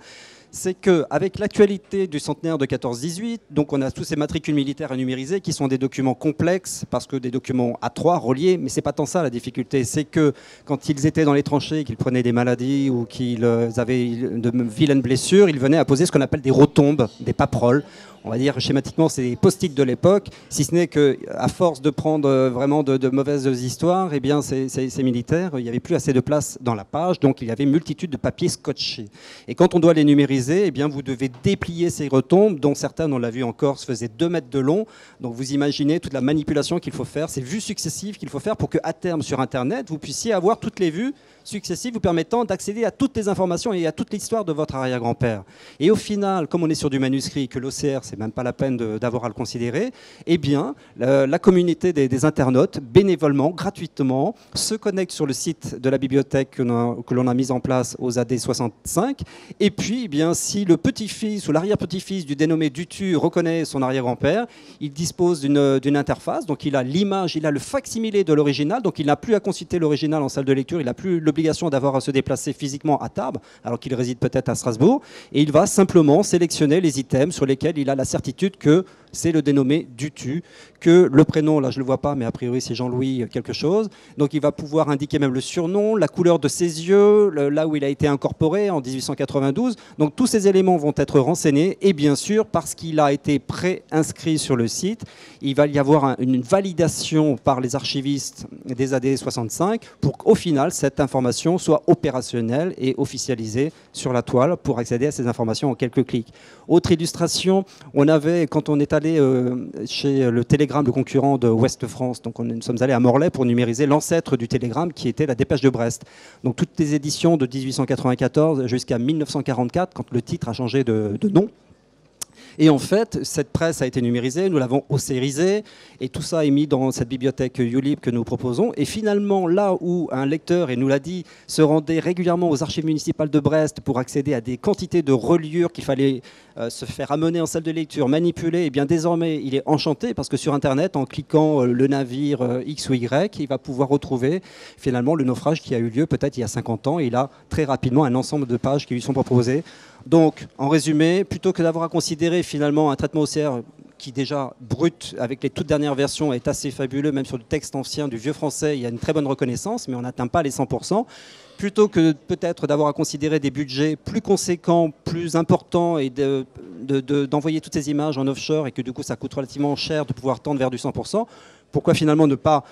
C'est qu'avec l'actualité du centenaire de 14-18, donc on a tous ces matricules militaires à numériser qui sont des documents complexes, parce que des documents A3 reliés, mais c'est pas tant ça la difficulté, c'est que quand ils étaient dans les tranchées, qu'ils prenaient des maladies ou qu'ils avaient de vilaines blessures, ils venaient à poser ce qu'on appelle des rotombes, des paperoles. On va dire schématiquement, c'est des post-it de l'époque, si ce n'est qu'à force de prendre vraiment de mauvaises histoires, eh bien, ces militaires, il n'y avait plus assez de place dans la page, donc il y avait une multitude de papiers scotchés. Et quand on doit les numériser, eh bien, vous devez déplier ces retombes, dont certaines, on l'a vu en Corse, faisaient 2 mètres de long. Donc vous imaginez toute la manipulation qu'il faut faire, ces vues successives qu'il faut faire pour qu'à terme, sur Internet, vous puissiez avoir toutes les vues successives vous permettant d'accéder à toutes les informations et à toute l'histoire de votre arrière-grand-père. Et au final, comme on est sur du manuscrit, que l'OCR, c'est même pas la peine d'avoir à le considérer, eh bien, la communauté des internautes, bénévolement, gratuitement, se connecte sur le site de la bibliothèque que l'on a mise en place aux AD 65. Et puis, eh bien, si le petit-fils ou l'arrière-petit-fils du dénommé Dutu reconnaît son arrière-grand-père, il dispose d'une interface, donc il a l'image, il a le facsimilé de l'original, donc il n'a plus à consulter l'original en salle de lecture, il n'a plus l'obligation d'avoir à se déplacer physiquement à Tarbes, alors qu'il réside peut-être à Strasbourg, et il va simplement sélectionner les items sur lesquels il a la certitude que c'est le dénommé Dutu, que le prénom, là je ne le vois pas, mais a priori c'est Jean-Louis quelque chose. Donc il va pouvoir indiquer même le surnom, la couleur de ses yeux, là où il a été incorporé en 1892. Donc tous ces éléments vont être renseignés et bien sûr, parce qu'il a été pré-inscrit sur le site, il va y avoir une validation par les archivistes des années 65 pour qu'au final, cette information soit opérationnelle et officialisée sur la toile pour accéder à ces informations en quelques clics. Autre illustration, on avait, quand on est allé chez le Télégramme, le concurrent de Ouest France, donc nous sommes allés à Morlaix pour numériser l'ancêtre du Télégramme qui était la Dépêche de Brest. Donc toutes les éditions de 1894 jusqu'à 1944, quand le titre a changé de nom. Et en fait, cette presse a été numérisée, nous l'avons ossérisée, et tout ça est mis dans cette bibliothèque ULib que nous proposons. Et finalement, là où un lecteur, et nous l'a dit, se rendait régulièrement aux archives municipales de Brest pour accéder à des quantités de reliures qu'il fallait se faire amener en salle de lecture, manipuler, et bien désormais, il est enchanté parce que sur Internet, en cliquant le navire X ou Y, il va pouvoir retrouver finalement le naufrage qui a eu lieu peut-être il y a 50 ans. Et il a très rapidement un ensemble de pages qui lui sont proposées. Donc, en résumé, plutôt que d'avoir à considérer finalement un traitement OCR qui déjà brut avec les toutes dernières versions est assez fabuleux, même sur le texte ancien du vieux français, il y a une très bonne reconnaissance, mais on n'atteint pas les 100%. Plutôt que peut-être d'avoir à considérer des budgets plus conséquents, plus importants et d'envoyer toutes ces images en offshore et que du coup ça coûte relativement cher de pouvoir tendre vers du 100%, pourquoi finalement ne pas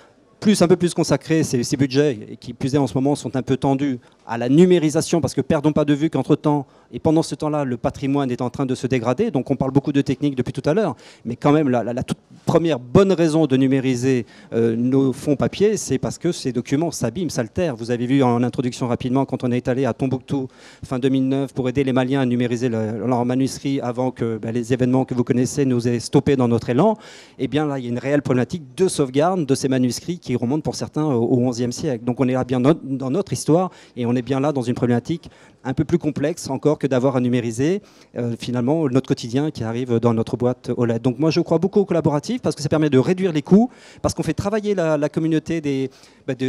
un peu plus consacrer ces budgets, et qui plus est en ce moment sont un peu tendus, à la numérisation, parce que perdons pas de vue qu'entre-temps, et pendant ce temps-là, le patrimoine est en train de se dégrader, donc on parle beaucoup de techniques depuis tout à l'heure, mais quand même la toute première bonne raison de numériser nos fonds papier, c'est parce que ces documents s'abîment, s'altèrent. Vous avez vu en introduction rapidement, quand on est allé à Tombouctou fin 2009 pour aider les Maliens à numériser leurs manuscrits avant que les événements que vous connaissez nous aient stoppés dans notre élan, et bien là, il y a une réelle problématique de sauvegarde de ces manuscrits qui remontent pour certains au XIe siècle. Donc on est là bien dans notre histoire, et on est bien là dans une problématique un peu plus complexe encore que d'avoir à numériser finalement notre quotidien qui arrive dans notre boîte aux lettres. Donc moi je crois beaucoup au collaboratif parce que ça permet de réduire les coûts, parce qu'on fait travailler la communauté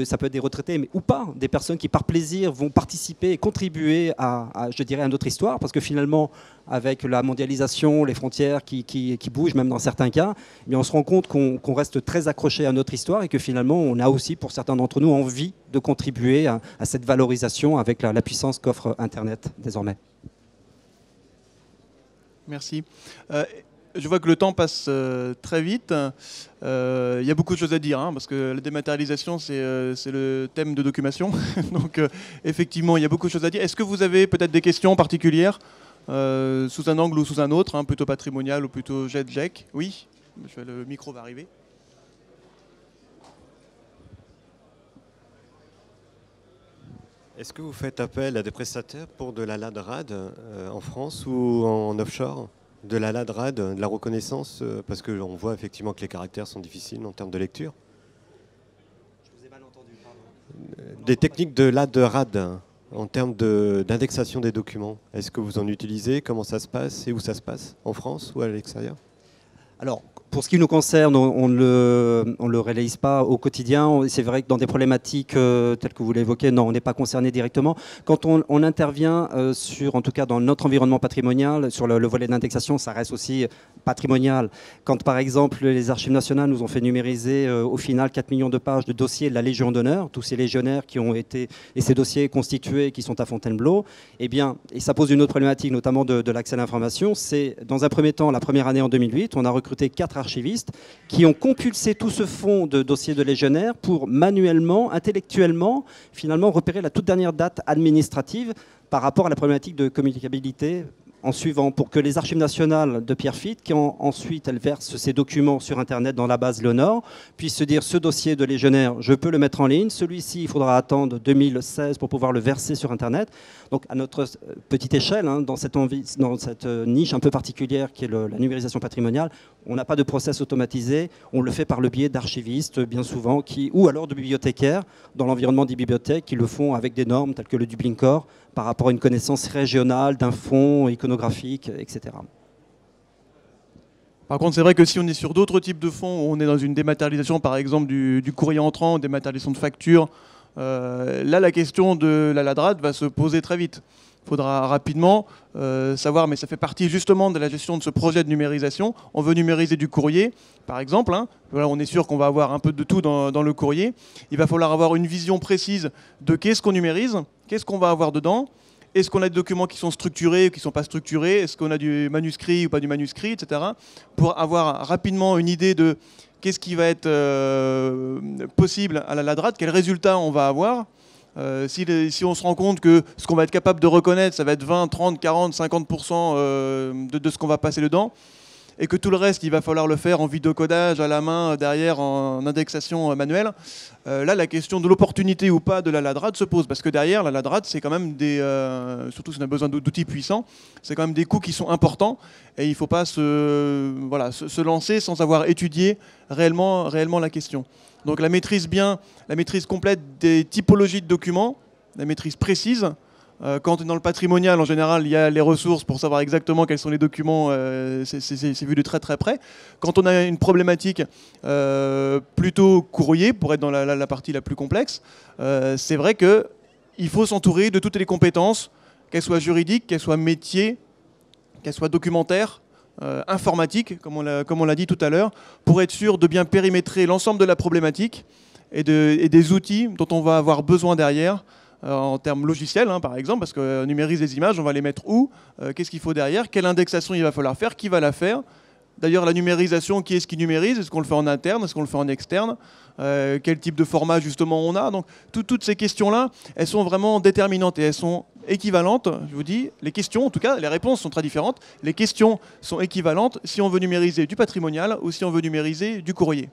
ça peut être des retraités mais, ou pas, des personnes qui par plaisir vont participer et contribuer à notre histoire, parce que finalement avec la mondialisation, les frontières qui bougent même dans certains cas, eh bien, on se rend compte qu'on reste très accroché à notre histoire et que finalement on a aussi pour certains d'entre nous envie de contribuer à cette valorisation avec la puissance qu'offre Internet désormais. Merci. Je vois que le temps passe très vite. Il y a beaucoup de choses à dire, parce que la dématérialisation, c'est le thème de documentation. Donc, effectivement, il y a beaucoup de choses à dire. Est-ce que vous avez peut-être des questions particulières, sous un angle ou sous un autre, plutôt patrimonial ou plutôt JET-GEC? Oui, le micro va arriver. Est-ce que vous faites appel à des prestataires pour de la LAD-RAD en France ou en offshore? De la LAD-RAD, de la reconnaissance, parce qu'on voit effectivement que les caractères sont difficiles en termes de lecture. Je vous ai mal entendu, pardon. Des techniques de LAD-RAD en termes d'indexation des documents. Est-ce que vous en utilisez? Comment ça se passe et où ça se passe? En France ou à l'extérieur? Alors, pour ce qui nous concerne, on ne le réalise pas au quotidien. C'est vrai que dans des problématiques telles que vous l'évoquez, non, on n'est pas concerné directement. Quand on intervient en tout cas dans notre environnement patrimonial, sur le volet d'indexation, ça reste aussi patrimonial. Quand par exemple les Archives nationales nous ont fait numériser au final 4 millions de pages de dossiers de la Légion d'honneur, tous ces légionnaires qui ont été, et ces dossiers constitués qui sont à Fontainebleau, et ça pose une autre problématique, notamment de l'accès à l'information. C'est dans un premier temps, la première année en 2008, on a recruté 4 archivistes qui ont compulsé tout ce fonds de dossiers de légionnaires pour manuellement, intellectuellement, finalement repérer la toute dernière date administrative par rapport à la problématique de communicabilité en suivant, pour que les Archives nationales de Pierrefitte, qui ensuite elles versent ces documents sur Internet dans la base Léonore, puissent se dire ce dossier de légionnaire, je peux le mettre en ligne, celui-ci il faudra attendre 2016 pour pouvoir le verser sur Internet. Donc à notre petite échelle, dans cette niche un peu particulière qui est la numérisation patrimoniale, on n'a pas de process automatisé, on le fait par le biais d'archivistes bien souvent, ou alors de bibliothécaires dans l'environnement des bibliothèques qui le font avec des normes telles que le Dublin Core par rapport à une connaissance régionale d'un fonds iconographique, etc. Par contre, c'est vrai que si on est sur d'autres types de fonds, où on est dans une dématérialisation, par exemple du courrier entrant, dématérialisation de factures, là, la question de la LAD-RAD va se poser très vite. Il faudra rapidement savoir, mais ça fait partie justement de la gestion de ce projet de numérisation. On veut numériser du courrier, par exemple. Voilà, on est sûr qu'on va avoir un peu de tout dans le courrier. Il va falloir avoir une vision précise de qu'est-ce qu'on numérise, qu'est-ce qu'on va avoir dedans. Est-ce qu'on a des documents qui sont structurés ou qui ne sont pas structurés? Est-ce qu'on a du manuscrit ou pas du manuscrit, etc. Pour avoir rapidement une idée de qu'est-ce qui va être possible à la LADRAT, quel résultat on va avoir. Si on se rend compte que ce qu'on va être capable de reconnaître, ça va être 20, 30, 40, 50% de ce qu'on va passer dedans, et que tout le reste, il va falloir le faire en vidéocodage, à la main, derrière, en indexation manuelle, là, la question de l'opportunité ou pas de la LADRAT se pose, parce que derrière, la LADRAT, c'est quand même surtout si on a besoin d'outils puissants, c'est quand même des coûts qui sont importants, et il ne faut pas se lancer sans avoir étudié réellement la question. Donc la maîtrise complète des typologies de documents, la maîtrise précise. Quand on est dans le patrimonial, en général, il y a les ressources pour savoir exactement quels sont les documents, c'est vu de très très près. Quand on a une problématique plutôt courrier, pour être dans la partie la plus complexe, c'est vrai qu'il faut s'entourer de toutes les compétences, qu'elles soient juridiques, qu'elles soient métiers, qu'elles soient documentaires, informatique, comme on l'a dit tout à l'heure, pour être sûr de bien périmétrer l'ensemble de la problématique et des outils dont on va avoir besoin derrière, en termes logiciels, par exemple, parce qu'on numérise les images, on va les mettre où, qu'est-ce qu'il faut derrière, quelle indexation il va falloir faire, qui va la faire. D'ailleurs, la numérisation, qui est-ce qui numérise? Est-ce qu'on le fait en interne? Est-ce qu'on le fait en externe? Quel type de format, justement, on a? Donc, toutes ces questions-là, elles sont vraiment déterminantes et elles sont équivalentes. Je vous dis, les questions, en tout cas, les réponses sont très différentes. Les questions sont équivalentes si on veut numériser du patrimonial ou si on veut numériser du courrier.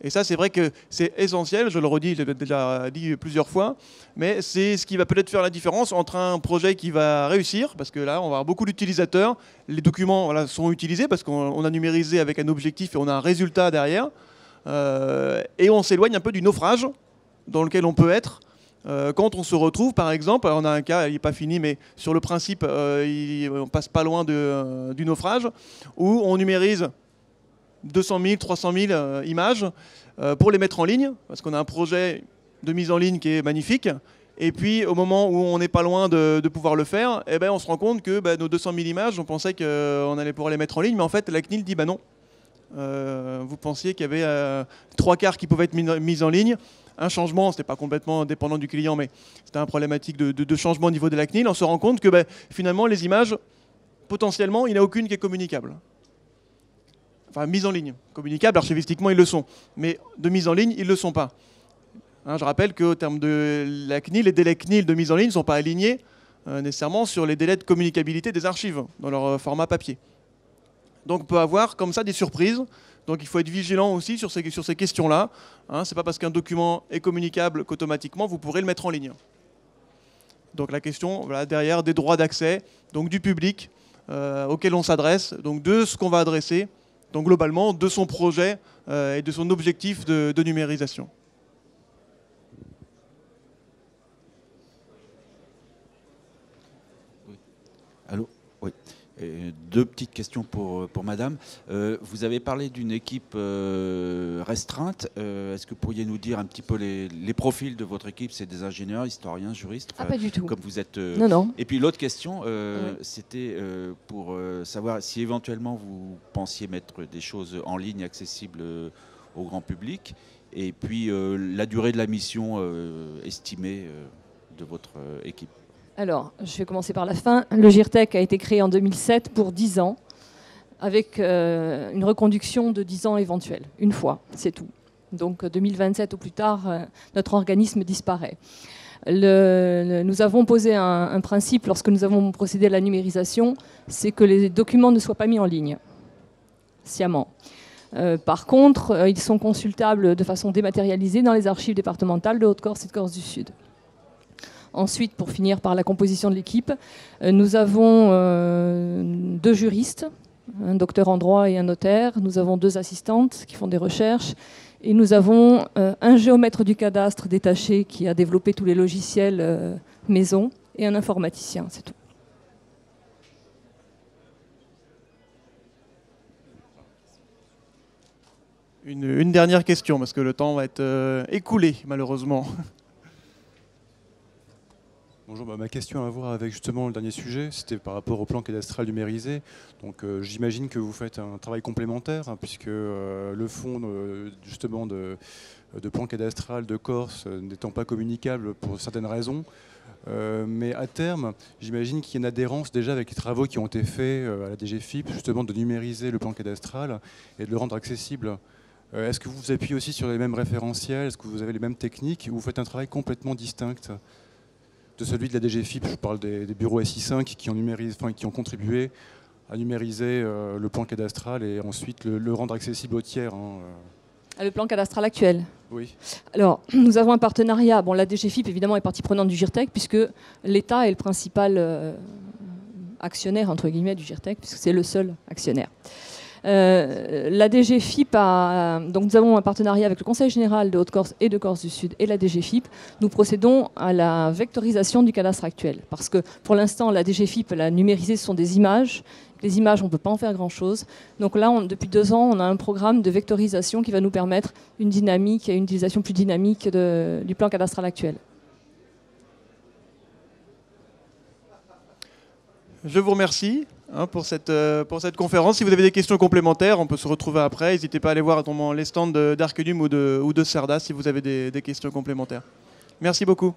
Et ça, c'est vrai que c'est essentiel, je le redis, je l'ai déjà dit plusieurs fois, mais c'est ce qui va peut-être faire la différence entre un projet qui va réussir, parce que là, on va avoir beaucoup d'utilisateurs, les documents sont utilisés parce qu'on a numérisé avec un objectif et on a un résultat derrière, et on s'éloigne un peu du naufrage dans lequel on peut être quand on se retrouve, par exemple, on a un cas, il n'est pas fini, mais sur le principe, on passe pas loin du naufrage, où on numérise 200 000, 300 000 images pour les mettre en ligne, parce qu'on a un projet de mise en ligne qui est magnifique. Et puis, au moment où on n'est pas loin de pouvoir le faire, eh ben, on se rend compte que nos 200 000 images, on pensait qu'on allait pouvoir les mettre en ligne, mais en fait, la CNIL dit non. Vous pensiez qu'il y avait 3/4 qui pouvaient être mis en ligne. Un changement, ce n'était pas complètement dépendant du client, mais c'était une problématique de changement au niveau de la CNIL. On se rend compte que finalement, les images, potentiellement, il n'y en a aucune qui est communicable. Enfin, mise en ligne. Communicables, archivistiquement, ils le sont. Mais de mise en ligne, ils ne le sont pas. Je rappelle qu'au terme de la CNIL, les délais CNIL de mise en ligne ne sont pas alignés nécessairement sur les délais de communicabilité des archives dans leur format papier. Donc on peut avoir comme ça des surprises. Donc il faut être vigilant aussi sur ces questions-là. Ce n'est pas parce qu'un document est communicable qu'automatiquement vous pourrez le mettre en ligne. Donc la question, derrière, des droits d'accès, donc du public auquel on s'adresse, donc de ce qu'on va adresser, donc globalement de son projet et de son objectif de numérisation. Oui. Allô ? Oui. Deux petites questions pour madame. Vous avez parlé d'une équipe restreinte. Est-ce que vous pourriez nous dire un petit peu les profils de votre équipe? C'est des ingénieurs, historiens, juristes? Pas du tout. Comme vous êtes, Non. Et puis l'autre question, c'était pour savoir si éventuellement vous pensiez mettre des choses en ligne accessibles au grand public. Et puis la durée de la mission estimée de votre équipe. Alors, je vais commencer par la fin. Le GIRTEC a été créé en 2007 pour 10 ans, avec une reconduction de 10 ans éventuelle, une fois, c'est tout. Donc 2027 ou plus tard, notre organisme disparaît. Nous avons posé un principe lorsque nous avons procédé à la numérisation, c'est que les documents ne soient pas mis en ligne, sciemment. Par contre, ils sont consultables de façon dématérialisée dans les archives départementales de Haute-Corse et de Corse du Sud. Ensuite, pour finir par la composition de l'équipe, nous avons 2 juristes, un docteur en droit et un notaire. Nous avons 2 assistantes qui font des recherches. Et nous avons un géomètre du cadastre détaché qui a développé tous les logiciels maison et un informaticien, c'est tout. Une dernière question, parce que le temps va être écoulé, malheureusement. Bonjour bonjour. Ma question a à voir avec justement le dernier sujet, c'était par rapport au plan cadastral numérisé. Donc j'imagine que vous faites un travail complémentaire, hein, puisque le fonds justement de plan cadastral de Corse n'étant pas communicable pour certaines raisons, mais à terme, j'imagine qu'il y a une adhérence déjà avec les travaux qui ont été faits à la DGFiP, justement de numériser le plan cadastral et de le rendre accessible. Est-ce que vous vous appuyez aussi sur les mêmes référentiels? Est-ce que vous avez les mêmes techniques? Ou vous faites un travail complètement distinct de celui de la DGFiP? Je parle des bureaux SI5 qui ont contribué à numériser le plan cadastral et ensuite le rendre accessible aux tiers. Hein. Le plan cadastral actuel. Oui. Alors, nous avons un partenariat. Bon, la DGFiP, évidemment, est partie prenante du GIRTEC, puisque l'État est le principal actionnaire, entre guillemets, du GIRTEC, puisque c'est le seul actionnaire. La DGFiP donc nous avons un partenariat avec le Conseil général de Haute-Corse et de Corse du Sud et la DGFiP. Nous procédons à la vectorisation du cadastre actuel. Parce que pour l'instant, la DGFiP, elle a numérisé, ce sont des images. Les images, on ne peut pas en faire grand-chose. Donc là, depuis 2 ans, on a un programme de vectorisation qui va nous permettre une dynamique et une utilisation plus dynamique du plan cadastral actuel. Je vous remercie pour cette conférence. Si vous avez des questions complémentaires, on peut se retrouver après. N'hésitez pas à aller voir les stands d'Arcadium ou de Cerda si vous avez des questions complémentaires. Merci beaucoup.